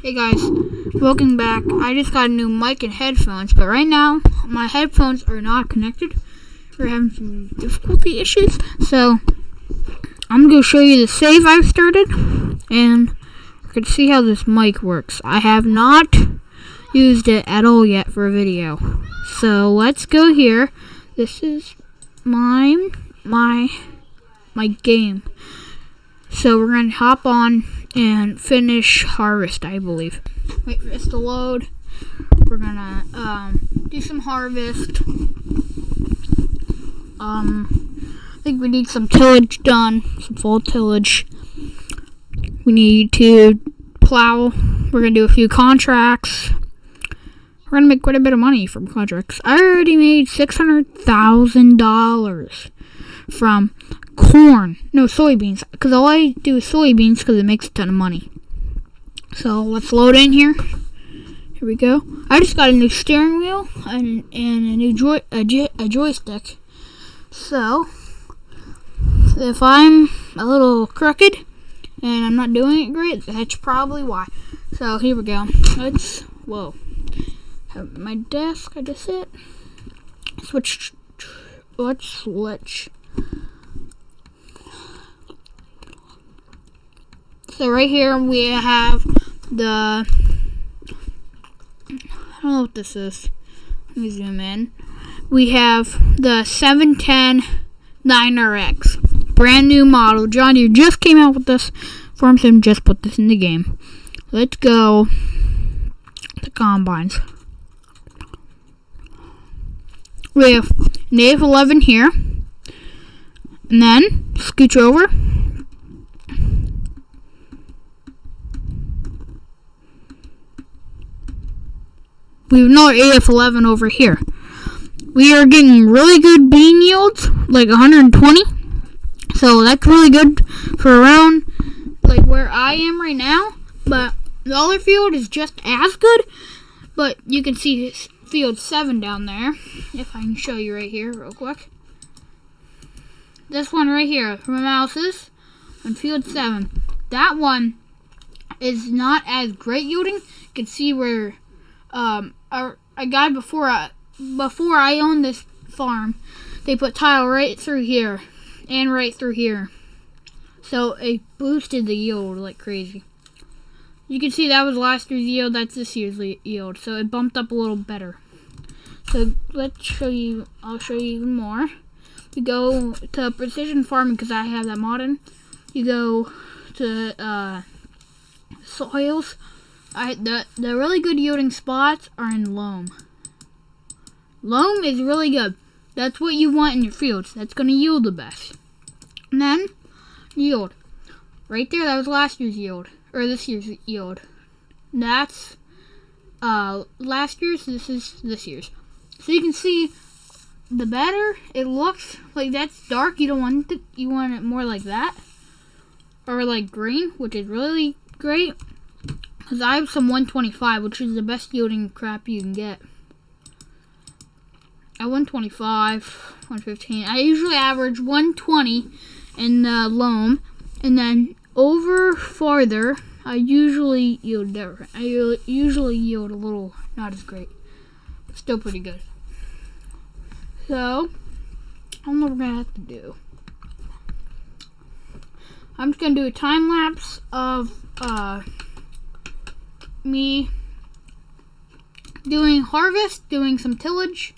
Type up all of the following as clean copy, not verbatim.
Hey guys, welcome back. I just got a new mic and headphones, but right now my headphones are not connected. We're having some difficulty issues, so I'm going to show you the save I've started, and you can see how this mic works. I have not used it at all yet for a video, so let's go here. This is my game. So we're going to hop on and finish Harvest, I believe. Wait for this to load. We're going to do some Harvest. I think we need some tillage done, some fall tillage. We need to plow. We're going to do a few contracts. We're going to make quite a bit of money from contracts. I already made $600,000 from soybeans, because all I do is soybeans because it makes a ton of money. So let's load in here. Here we go. I just got a new steering wheel and a new joystick. So if I'm a little crooked and I'm not doing it great, that's probably why. So here we go. Let's have my desk. I just hit switch. Let's switch. So right here we have the, I don't know what this is. Let me zoom in. We have the 710 9RX. Brand new model. John Deere just came out with this. Farm Sim just put this in the game. Let's go to combines. We have an AF11 here. And then scooch over. We have another AF11 over here. We are getting really good bean yields, like 120. So that's really good for around like where I am right now. But the other field is just as good. But you can see field 7 down there. If I can show you right here real quick. This one right here, where my mouse is, on field 7. That one is not as great yielding. You can see where a guy before I owned this farm, they put tile right through here and right through here, so it boosted the yield like crazy. You can see that was last year's yield, that's this year's yield, so it bumped up a little better. So let's show you, I'll show you even more. You go to precision farming because I have that mod in. You go to soils. The really good yielding spots are in loam. Loam is really good. That's what you want in your fields. That's going to yield the best. And then, yield. Right there, that was last year's yield. Or this year's yield. That's last year's, this is this year's. So you can see, the better it looks, like that's dark. You don't want it, you want it more like that. Or like green, which is really great. Because I have some 125, which is the best yielding crap you can get. At 125, 115. I usually average 120 in the loam. And then over farther, I usually yield different. I usually yield a little not as great. But still pretty good. So, I don't know what we're going to have to do. I'm just going to do a time lapse of me doing harvest, doing some tillage.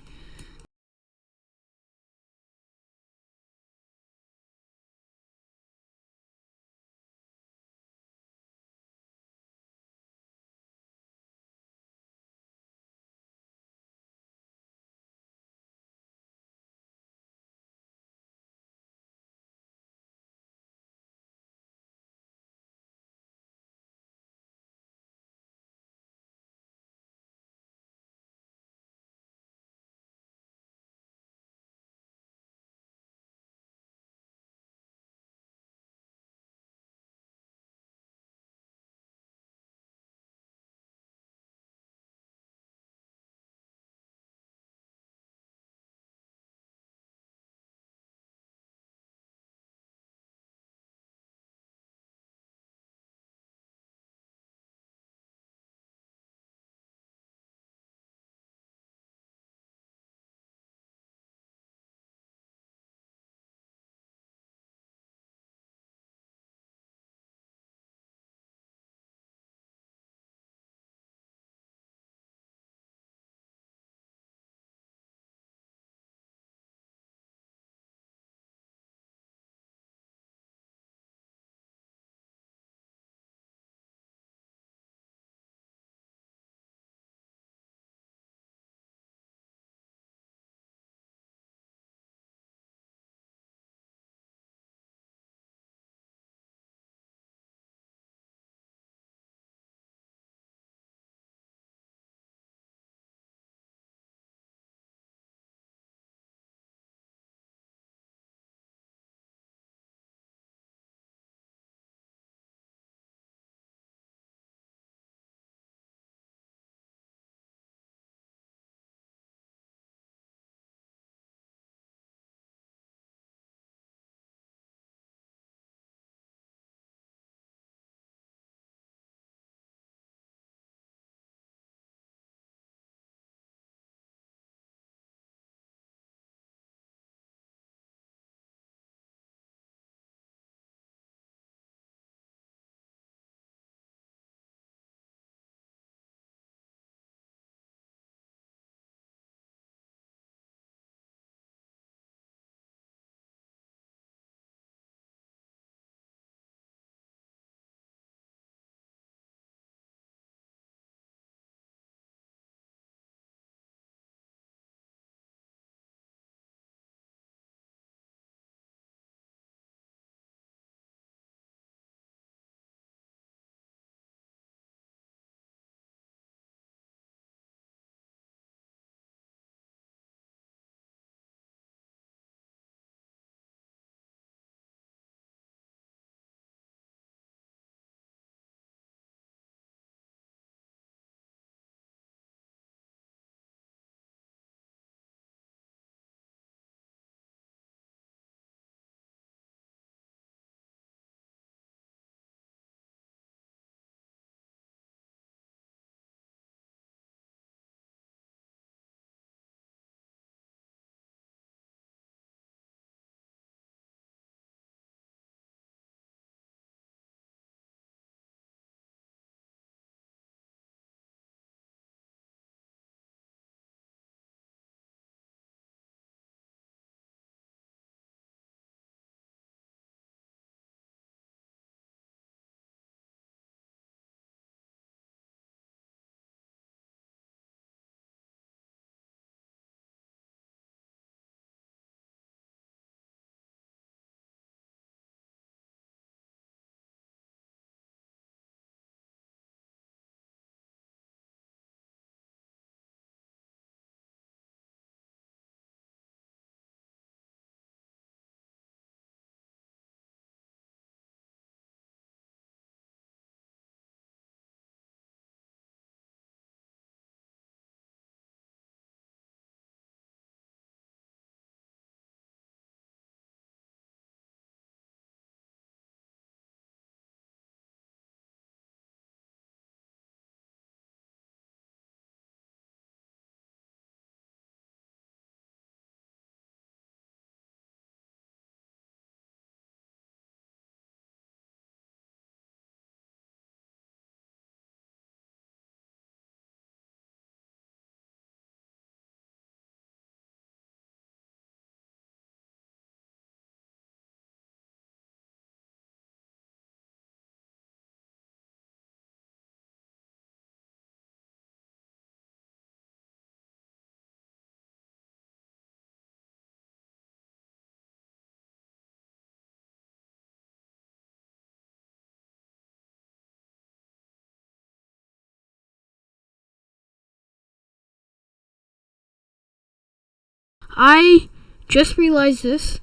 I just realized this.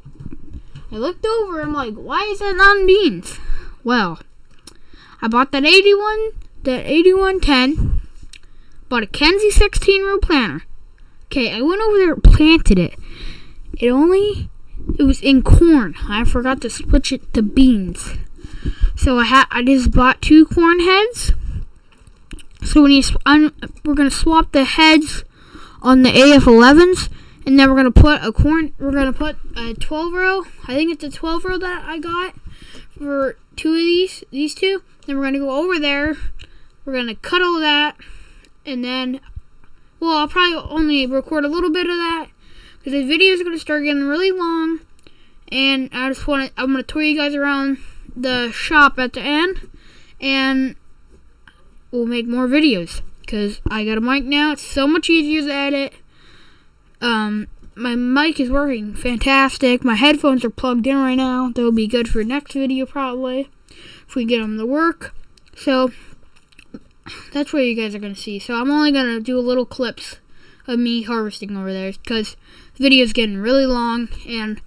I looked over, I'm like, why is that not in beans? Well, I bought that 8110, bought a Kenzie 16-row planter. Okay, I went over there and planted it. It was in corn. I forgot to switch it to beans. So I just bought 2 corn heads. So we're gonna swap the heads on the AF11s, and then we're gonna put a 12-row. I think it's a 12-row that I got for 2 of these 2. Then we're gonna go over there. We're gonna cut all that, and then, well, I'll probably only record a little bit of that because the video is gonna start getting really long. And I'm gonna tour you guys around the shop at the end, and we'll make more videos because I got a mic now. It's so much easier to edit. My mic is working fantastic. My headphones are plugged in right now. They'll be good for next video probably if we get them to work. So that's what you guys are gonna see. So I'm only gonna do little clips of me harvesting over there because the video is getting really long, and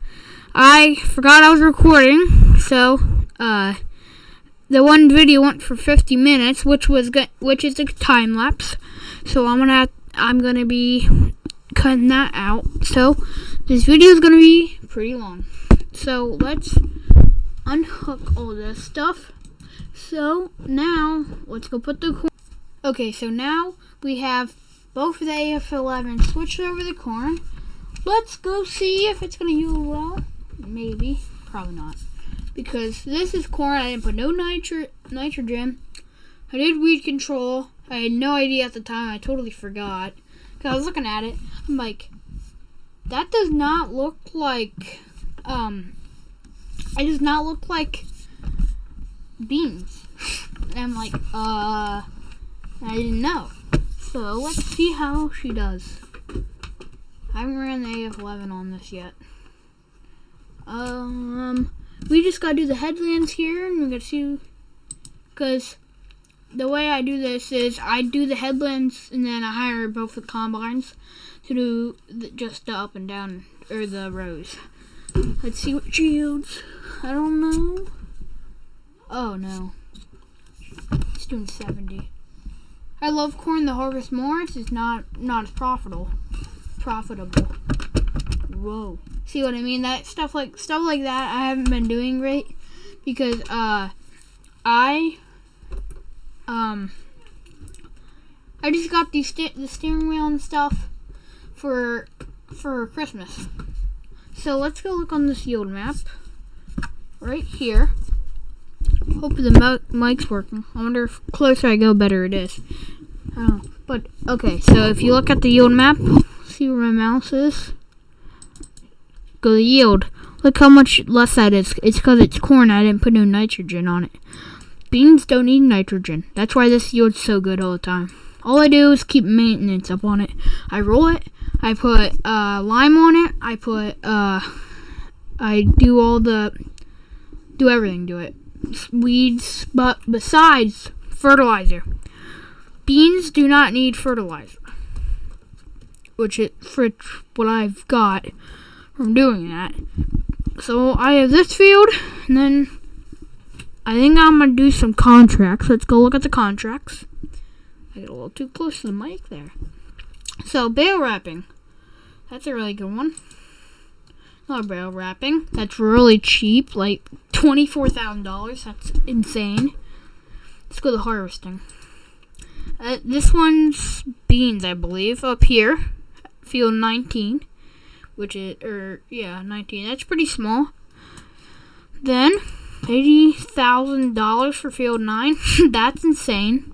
I forgot I was recording. So the one video went for 50 minutes, which is a time lapse. So I'm gonna be cutting that out. So this video is gonna be pretty long. So let's unhook all this stuff. So now let's go put the corn. Okay, so now we have both of the AF11 switched over the corn. Let's go see if it's gonna yield well. Maybe, probably not, because this is corn. I didn't put no nitrogen. I did weed control. I had no idea at the time. I totally forgot. Cause I was looking at it. I'm like, that does not look like. It does not look like beans. And I'm like, I didn't know. So let's see how she does. I haven't ran the AF11 on this yet. We just gotta do the headlands here, and we gotta see, because the way I do this is I do the headlands, and then I hire both the combines to do just the up and down, or the rows. Let's see what she yields. I don't know. Oh no, it's doing 70. I love corn to harvest more. It's just not as profitable. Whoa. See what I mean? That stuff like that I haven't been doing great because I just got the steering wheel and stuff for Christmas. So let's go look on this yield map right here. Hope the mic's working. I wonder if closer I go, better it is. But okay, so if you look at the yield map, see where my mouse is. Go to yield. Look how much less that is. It's because it's corn. I didn't put no nitrogen on it. Beans don't need nitrogen. That's why this yield's so good all the time. All I do is keep maintenance up on it. I roll it. I put lime on it. I do everything to it. Weeds, but besides fertilizer. Beans do not need fertilizer. For what I've got from doing that. So I have this field, and then I think I'm gonna do some contracts. Let's go look at the contracts. I get a little too close to the mic there. So bale wrapping, that's a really good one. Not bale wrapping. That's really cheap, like $24,000. That's insane. Let's go to harvesting. This one's beans, I believe, up here, field 19. 19. That's pretty small. Then $80,000 for field 9. That's insane.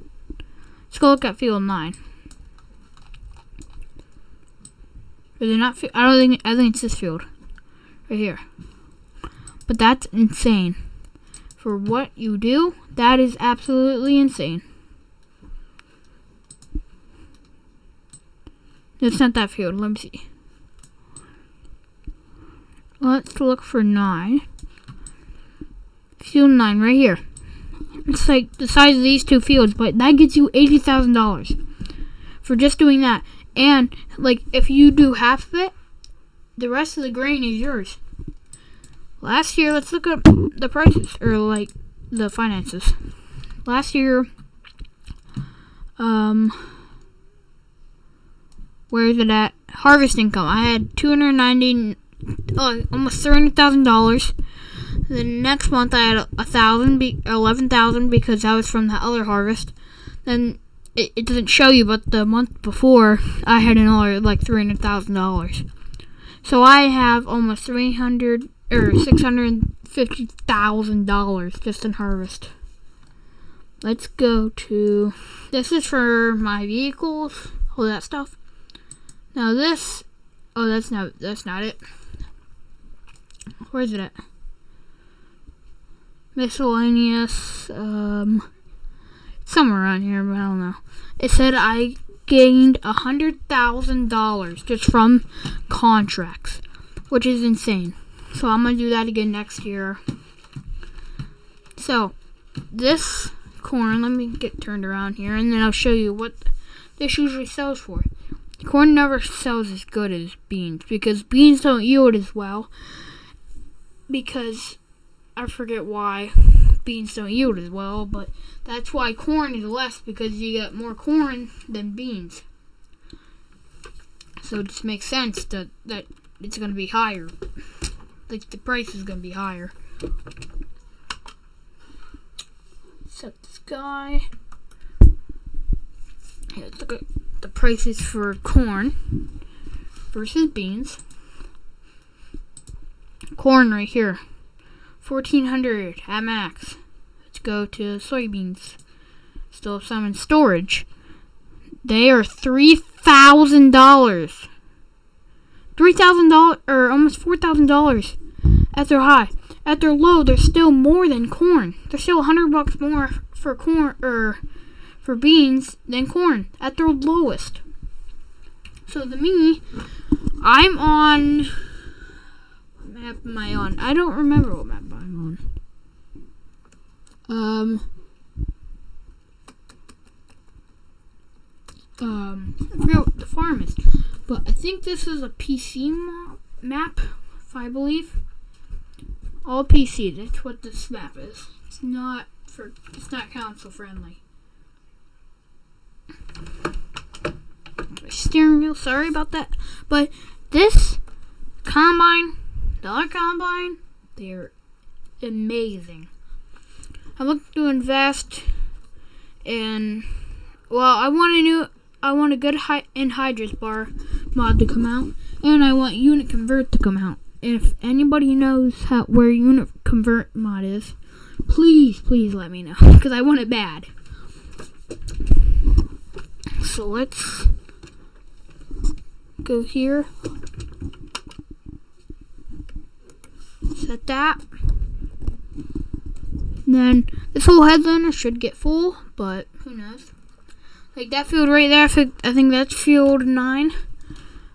Let's go look at field 9. Are they not? I think it's this field right here. But that's insane. For what you do, that is absolutely insane. It's not that field. Let me see. Let's look for 9. Field 9 right here. It's like the size of these two fields, but that gets you $80,000 for just doing that. And like if you do half of it, the rest of the grain is yours. Last year, let's look up the prices, or like the finances. Last year, where is it at? Harvest income. I had almost $300,000. The next month I had 11,000 because that was from the other harvest. Then it doesn't show you, but the month before I had another like $300,000. So I have almost $650,000 just in harvest. Let's go to, this is for my vehicles, all that stuff. Now this, oh, that's not it. Where's it at? Miscellaneous, somewhere around here, but I don't know. It said I gained $100,000 just from contracts, which is insane. So I'm gonna do that again next year. So this corn, let me get turned around here, and then I'll show you what this usually sells for. Corn never sells as good as beans because beans don't yield as well. Because I forget why beans don't yield as well, but that's why corn is less, because you get more corn than beans. So it just makes sense that it's going to be higher. Like the price is going to be higher. Set this guy. Here, let's look at the prices for corn versus beans. Corn right here, $1,400 at max. Let's go to soybeans. Still have some in storage. They are $3,000. $3,000 or almost $4,000 at their high. At their low, they're still more than corn. They're still $100 more for corn or for beans than corn at their lowest. So to me, I'm on. What map am I on? I don't remember what map I'm on. I forget what the farm is, but I think this is a PC map, if I believe. All PC. That's what this map is. It's not console friendly. Steering wheel. Sorry about that, but this combine, the other combine, they're amazing. I'm looking to invest in. Well, I want a good anhydrous bar mod to come out, and I want unit convert to come out. If anybody knows where unit convert mod is, please let me know, because I want it bad. So let's go here. Set that. And then this whole headliner should get full, but who knows? Like that field right there, I think that's field 9,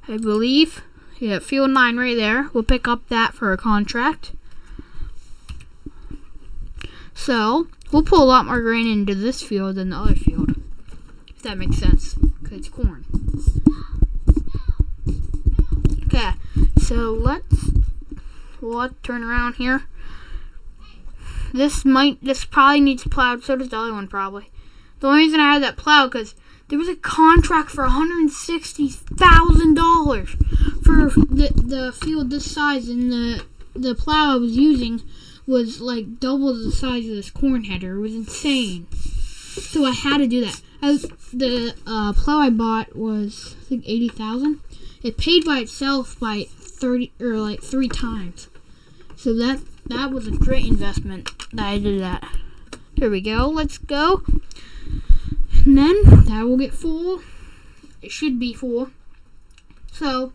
I believe. Yeah, field 9 right there. We'll pick up that for a contract. So, we'll pull a lot more grain into this field than the other field. If that makes sense, because it's corn. Okay, so we'll turn around here. This probably needs plowed, so does the other one probably. The only reason I had that plowed, because there was a contract for $160,000 for the field this size, and the plow I was using was like double the size of this corn header. It was insane. So I had to do that. The plow I bought was I think $80,000. It paid by itself by 3 times. So that was a great investment that I did that. There we go. Let's go. And then that will get full. It should be full. So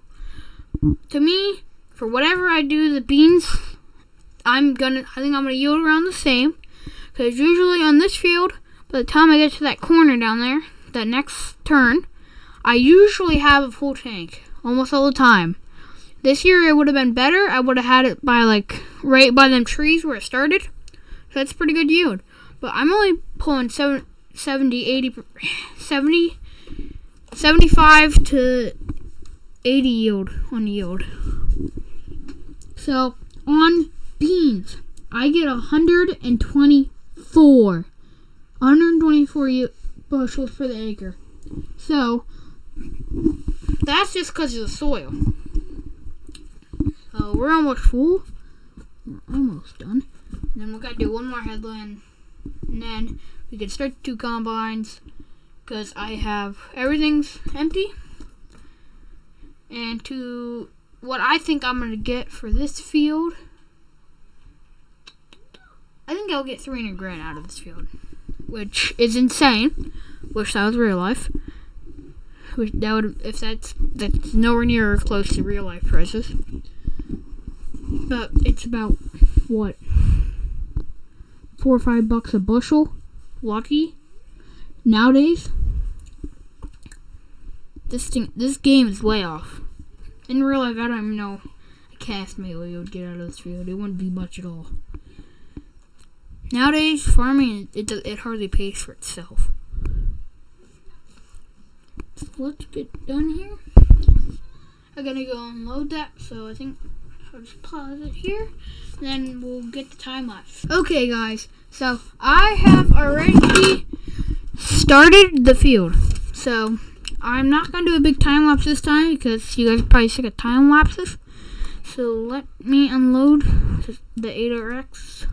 to me, for whatever I do, the beans, I think I'm gonna yield around the same. Because usually on this field, by the time I get to that corner down there, that next turn, I usually have a full tank almost all the time. This year it would have been better. I would have had it by right by them trees where it started. So that's pretty good yield. But I'm only pulling 75 to 80 yield on yield. So on beans, I get 124 bushels per the acre. So that's just because of the soil. So we're almost full. We're almost done. And then we gotta do one more headland, and then we can start 2 combines because I have everything's empty. And to what I think I'm gonna get for this field, I think I'll get 300 grand out of this field, which is insane. Wish that was real life. That would, if that's nowhere near close to real life prices. But it's about what, $4 or $5 a bushel, lucky nowadays. This game is way off. In real life, I don't even know a cast what you would get out of this field. It wouldn't be much at all. Nowadays, farming it hardly pays for itself. So let's get done here. I'm gonna go unload that, so I think I'll just pause it here, and then we'll get the time lapse. Okay, guys, so I have already started the field. So I'm not gonna do a big time lapse this time because you guys are probably sick of time lapses. So let me unload the 8RX.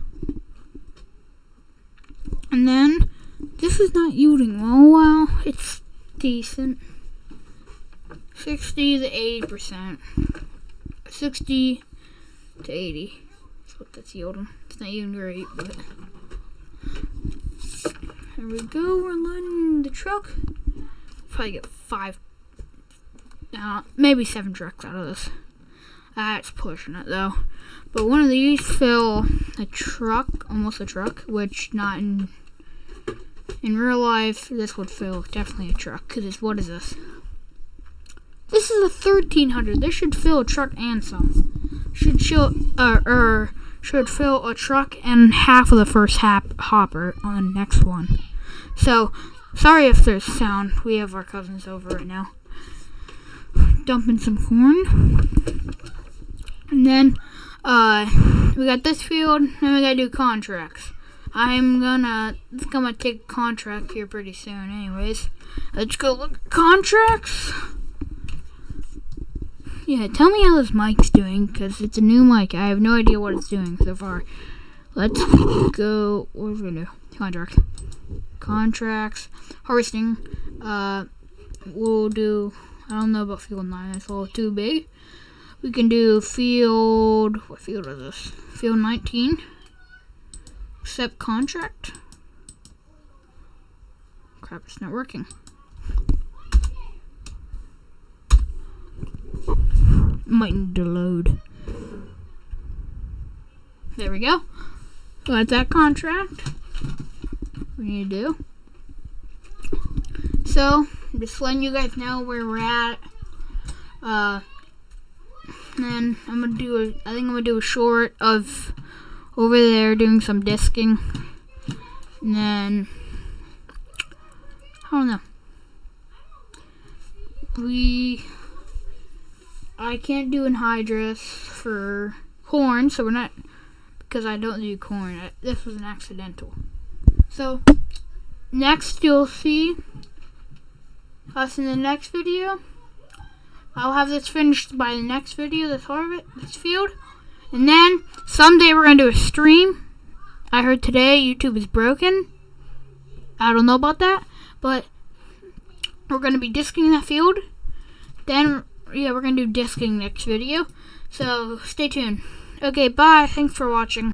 And then, this is not yielding well, it's decent. 60 to 80%. 60 to 80. That's what that's yielding. It's not even great, but. There we go, we're loading the truck. Probably get 5, maybe 7 trucks out of this. That's pushing it though. But one of these fill a truck, almost a truck, which not in real life, this would fill definitely a truck. Because it's, what is this? This is a 1300. This should fill a truck and some. Should fill a truck and half of the first hopper on the next one. So, sorry if there's sound. We have our cousins over right now. Dumping some corn. And then, we got this field, and we gotta do contracts. I'm gonna take a contract here pretty soon anyways. Let's go look at contracts. Yeah, tell me how this mic's doing, because it's a new mic. I have no idea what it's doing so far. Let's go, what are we gonna do? Contracts. Harvesting. We'll do, I don't know about field 9, that's a little too big. We can do field, what field is this? Field 19. Accept contract. Crap, it's not working. Might need to load. There we go. So that's that contract. We need to do. So, just letting you guys know where we're at. And then I think I'm gonna do a short of over there doing some disking. And then I don't know. I can't do anhydrous for corn, so we're not, because I don't do corn. This was an accidental. So next you'll see us in the next video. I'll have this finished by the next video, this field. And then someday we're gonna do a stream. I heard today YouTube is broken. I don't know about that, but we're gonna be disking that field. Then yeah, we're gonna do disking next video. So stay tuned. Okay, bye. Thanks for watching.